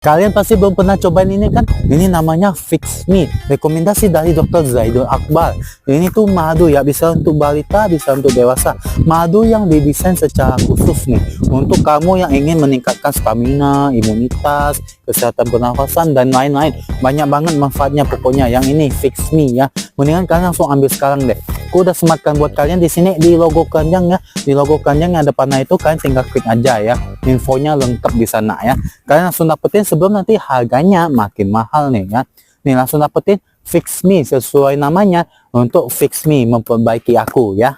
Kalian pasti belum pernah cobain ini kan? Ini namanya Fix Me, rekomendasi dari Dr. Zaidul Akbar. Ini tuh madu ya, bisa untuk balita, bisa untuk dewasa. Madu yang didesain secara khusus nih untuk kamu yang ingin meningkatkan stamina, imunitas, kesehatan pernafasan dan lain-lain. Banyak banget manfaatnya pokoknya. Yang ini Fix Me ya. Mendingan kalian langsung ambil sekarang deh. Aku udah sematkan buat kalian di sini di logo keranjang ya. Di logo keranjang yang depannya itu kalian tinggal klik aja ya. Infonya lengkap di sana ya. Kalian langsung dapetin sebelum nanti harganya makin mahal nih ya. Nih langsung dapetin Fix Me sesuai namanya untuk Fix Me, memperbaiki aku ya.